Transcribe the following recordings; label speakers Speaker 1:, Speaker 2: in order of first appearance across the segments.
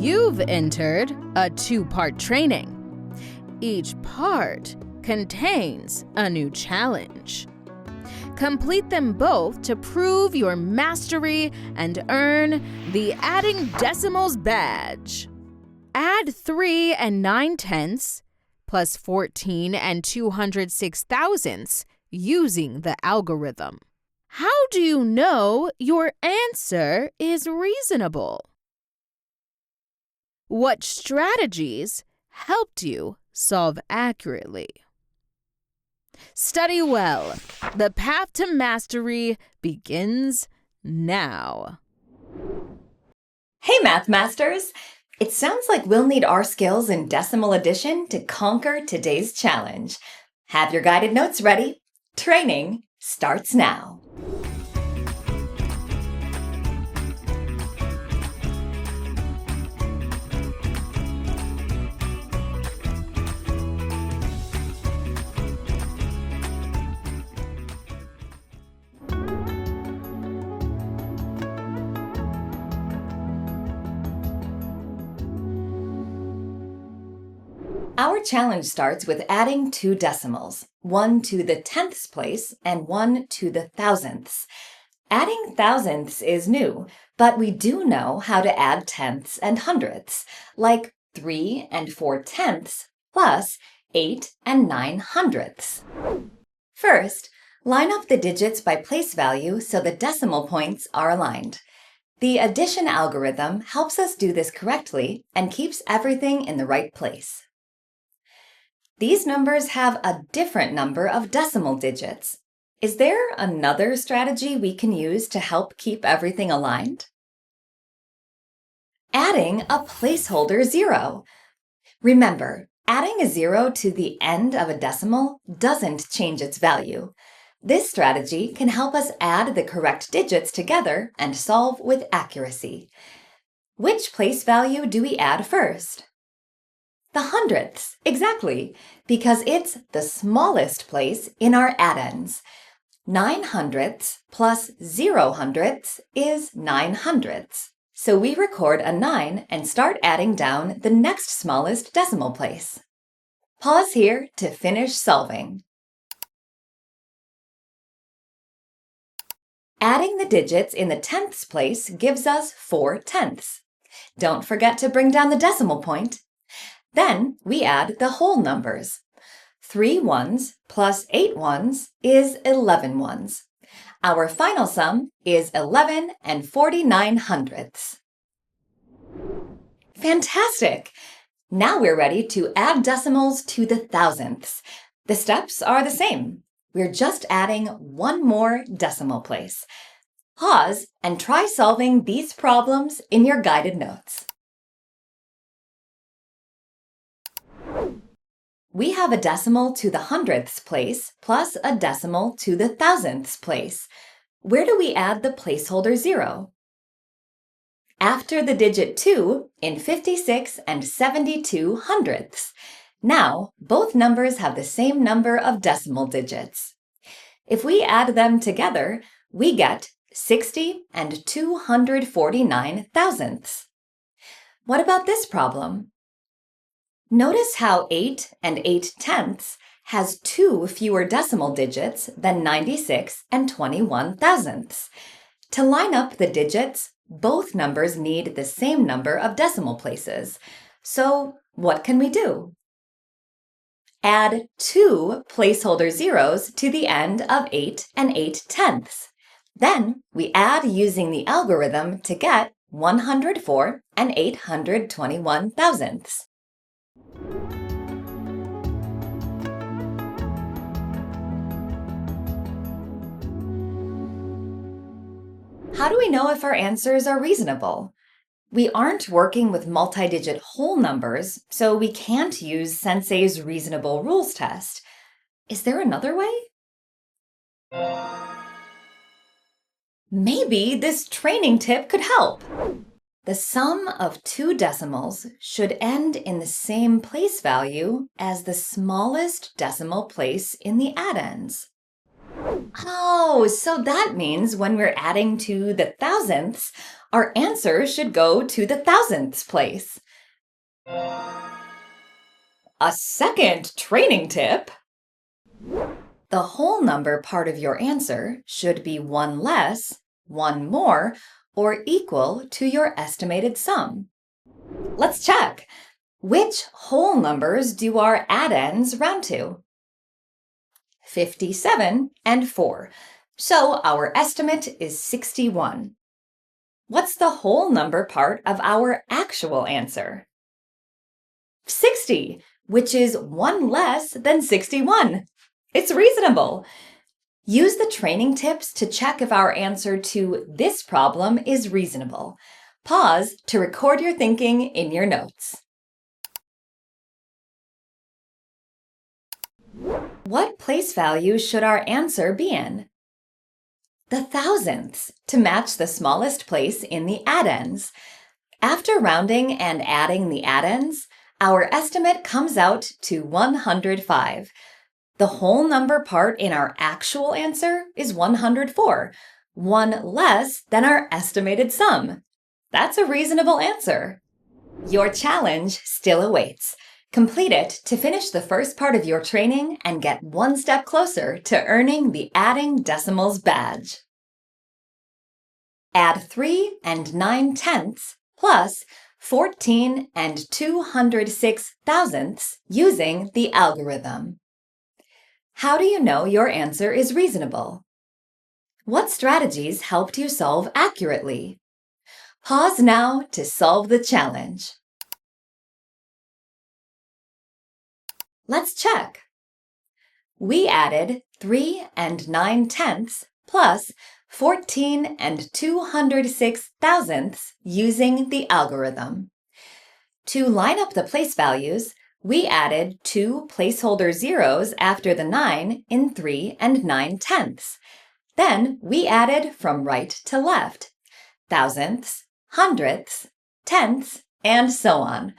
Speaker 1: You've entered a two-part training. Each part contains a new challenge. Complete them both to prove your mastery and earn the Adding Decimals badge. Add 3 9/10 plus 14 206 thousandths using the algorithm. How do you know your answer is reasonable? What strategies helped you solve accurately? Study well. The path to mastery begins now.
Speaker 2: Hey, Math Masters! It sounds like we'll need our skills in decimal addition to conquer today's challenge. Have your guided notes ready. Training starts now. Our challenge starts with adding two decimals, 1 to the tenths place and 1 to the thousandths. Adding thousandths is new, but we do know how to add tenths and hundredths, like 3 4/10 plus 8 9/100. First, line up the digits by place value so the decimal points are aligned. The addition algorithm helps us do this correctly and keeps everything in the right place. These numbers have a different number of decimal digits. Is there another strategy we can use to help keep everything aligned? Adding a placeholder 0. Remember, adding a 0 to the end of a decimal doesn't change its value. This strategy can help us add the correct digits together and solve with accuracy. Which place value do we add first? The hundredths, exactly, because it's the smallest place in our addends. 9/100 plus 0/100 is 9/100. So we record a 9 and start adding down the next smallest decimal place. Pause here to finish solving. Adding the digits in the tenths place gives us 4/10. Don't forget to bring down the decimal point. Then we add the whole numbers. 3 ones plus 8 ones is 11 ones. Our final sum is 11 49/100. Fantastic! Now we're ready to add decimals to the thousandths. The steps are the same. We're just adding one more decimal place. Pause and try solving these problems in your guided notes. We have a decimal to the hundredths place plus a decimal to the thousandths place. Where do we add the placeholder 0? After the digit 2 in 56 72 hundredths. Now, both numbers have the same number of decimal digits. If we add them together, we get 60 249 thousandths. What about this problem? Notice how 8 8/10 has 2 fewer decimal digits than 96 21 thousandths. To line up the digits, both numbers need the same number of decimal places. So what can we do? Add 2 placeholder zeros to the end of 8 8/10. Then we add using the algorithm to get 104 821 thousandths. How do we know if our answers are reasonable? We aren't working with multi-digit whole numbers, so we can't use Sensei's reasonable rules test. Is there another way? Maybe this training tip could help. The sum of two decimals should end in the same place value as the smallest decimal place in the addends. Oh, so that means when we're adding to the thousandths, our answer should go to the thousandths place. A second training tip. The whole number part of your answer should be one less, one more, or equal to your estimated sum. Let's check. Which whole numbers do our addends round to? 57 and 4. So our estimate is 61. What's the whole number part of our actual answer? 60, which is one less than 61. It's reasonable. Use the training tips to check if our answer to this problem is reasonable. Pause to record your thinking in your notes. What place value should our answer be in? The thousandths, to match the smallest place in the addends. After rounding and adding the addends, our estimate comes out to 105. The whole number part in our actual answer is 104, one less than our estimated sum. That's a reasonable answer. Your challenge still awaits. Complete it to finish the first part of your training and get one step closer to earning the Adding Decimals badge. Add 3 and 9/10 plus 14 and 206 thousandths using the algorithm. How do you know your answer is reasonable? What strategies helped you solve accurately? Pause now to solve the challenge. Let's check. We added 3 and 9/10 plus 14 and 206 thousandths using the algorithm. To line up the place values, we added 2 placeholder zeros after the 9 in 3 and 9/10. Then we added from right to left, thousandths, hundredths, tenths, and so on.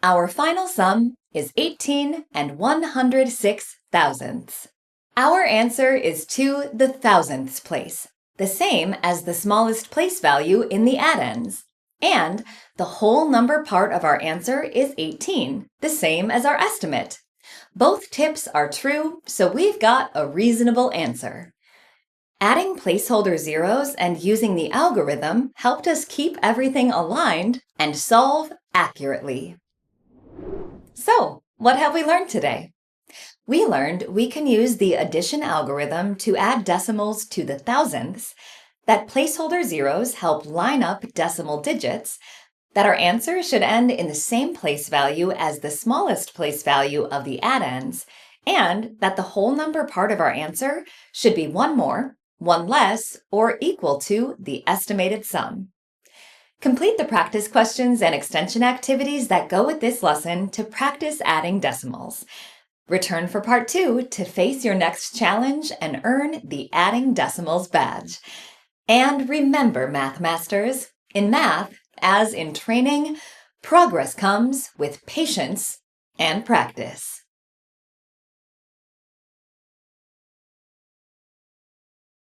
Speaker 2: Our final sum is 18 and 106 thousandths. Our answer is to the thousandths place, the same as the smallest place value in the addends. And the whole number part of our answer is 18, the same as our estimate. Both tips are true, so we've got a reasonable answer. Adding placeholder zeros and using the algorithm helped us keep everything aligned and solve accurately. So, what have we learned today? We learned we can use the addition algorithm to add decimals to the thousandths, that placeholder zeros help line up decimal digits, that our answer should end in the same place value as the smallest place value of the addends, and that the whole number part of our answer should be one more, one less, or equal to the estimated sum. Complete the practice questions and extension activities that go with this lesson to practice adding decimals. Return for part 2 to face your next challenge and earn the Adding Decimals badge. And remember, Math Masters, in math, as in training, progress comes with patience and practice.